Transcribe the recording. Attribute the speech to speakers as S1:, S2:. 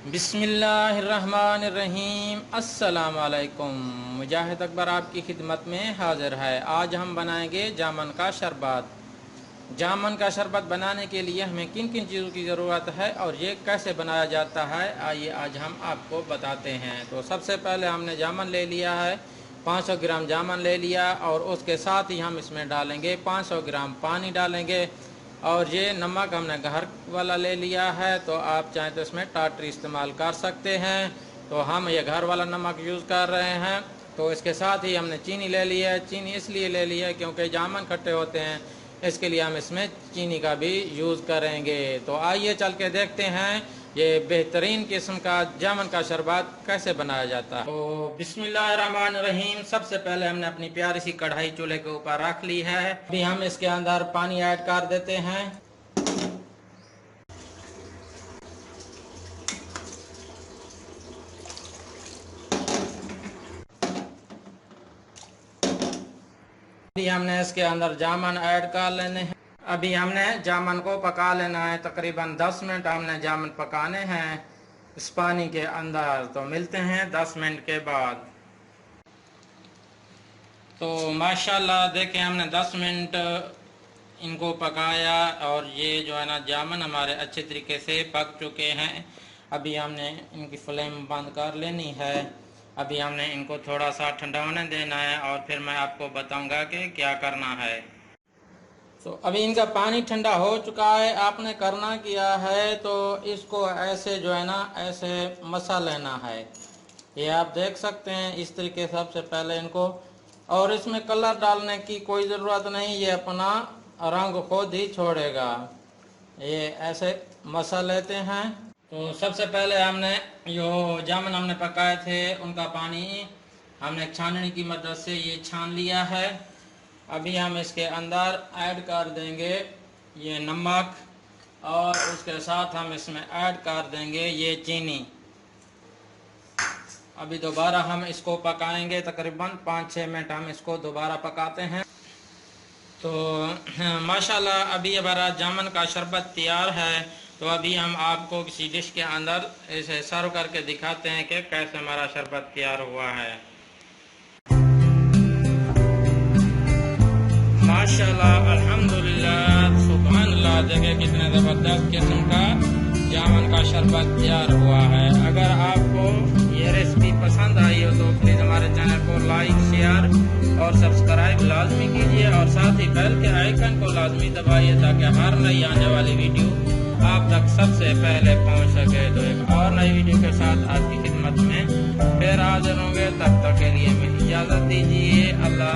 S1: बिस्मिल्लाहिर्रहमानिर्रहीम। अस्सलाम वालेकुम। मुजाहिद अकबर आपकी खिदमत में हाज़िर है। आज हम बनाएंगे जामन का शरबत। जामन का शरबत बनाने के लिए हमें किन किन चीज़ों की ज़रूरत है और ये कैसे बनाया जाता है, आइए आज हम आपको बताते हैं। तो सबसे पहले हमने जामन ले लिया है, 500 ग्राम जामन ले लिया और उसके साथ ही हम इसमें डालेंगे 500 ग्राम पानी डालेंगे। और ये नमक हमने घर वाला ले लिया है, तो आप चाहें तो इसमें टाटरी इस्तेमाल कर सकते हैं, तो हम ये घर वाला नमक यूज़ कर रहे हैं। तो इसके साथ ही हमने चीनी ले ली है। चीनी इसलिए ले ली है क्योंकि जामन खट्टे होते हैं, इसके लिए हम इसमें चीनी का भी यूज़ करेंगे। तो आइए चल के देखते हैं ये बेहतरीन किस्म का जामन का शरबत कैसे बनाया जाता है। तो बिस्मिल्लाहिर्रहमानिर्रहीम। सबसे पहले हमने अपनी प्यारी सी कढ़ाई चूल्हे के ऊपर रख ली है। अभी हम इसके अंदर पानी ऐड कर देते हैं। अभी हमने इसके अंदर जामन ऐड कर लेने हैं। अभी हमने जामन को पका लेना है, तकरीबन 10 मिनट हमने जामन पकाने हैं इस पानी के अंदर। तो मिलते हैं 10 मिनट के बाद। तो माशाल्लाह देखें, हमने 10 मिनट इनको पकाया और ये जो है ना जामन हमारे अच्छे तरीके से पक चुके हैं। अभी हमने इनकी फ्लेम बंद कर लेनी है। अभी हमने इनको थोड़ा सा ठंडा होने देना है और फिर मैं आपको बताऊंगा कि क्या करना है। तो अभी इनका पानी ठंडा हो चुका है। आपने करना क्या है, तो इसको ऐसे जो है ना ऐसे मसा लेना है। ये आप देख सकते हैं इस तरीके से। सबसे पहले इनको, और इसमें कलर डालने की कोई ज़रूरत नहीं, ये अपना रंग खुद ही छोड़ेगा। ये ऐसे मसा लेते हैं। तो सबसे पहले हमने जो जामुन हमने पकाए थे उनका पानी हमने छानने की मदद से ये छान लिया है। अभी हम इसके अंदर ऐड कर देंगे ये नमक और उसके साथ हम इसमें ऐड कर देंगे ये चीनी। अभी दोबारा हम इसको पकाएंगे, तकरीबन 5-6 मिनट हम इसको दोबारा पकाते हैं। तो माशाल्लाह अभी हमारा जामुन का शरबत तैयार है। तो अभी हम आपको किसी डिश के अंदर इसे सर्व करके दिखाते हैं कि कैसे हमारा शरबत तैयार हुआ है। माशाल्लाह, अल्हम्दुलिल्लाह, सुभानअल्लाह, देखें कितने ज़बरदस्त किस्म का जामुन का शरबत तैयार हुआ है। अगर आपको ये रेसिपी पसंद आई हो तो प्लीज़ हमारे चैनल को लाइक, शेयर और सब्सक्राइब लाजमी कीजिए और साथ ही बेल के आइकन को लाजमी दबाइए ताकि हर नई आने वाली वीडियो आप तक सबसे पहले पहुंच सके। तो एक और नई वीडियो के साथ आपकी खिदमत में फिर हाजिर होंगे। तब तक के लिए मुझे इजाज़त दीजिए। अल्लाह।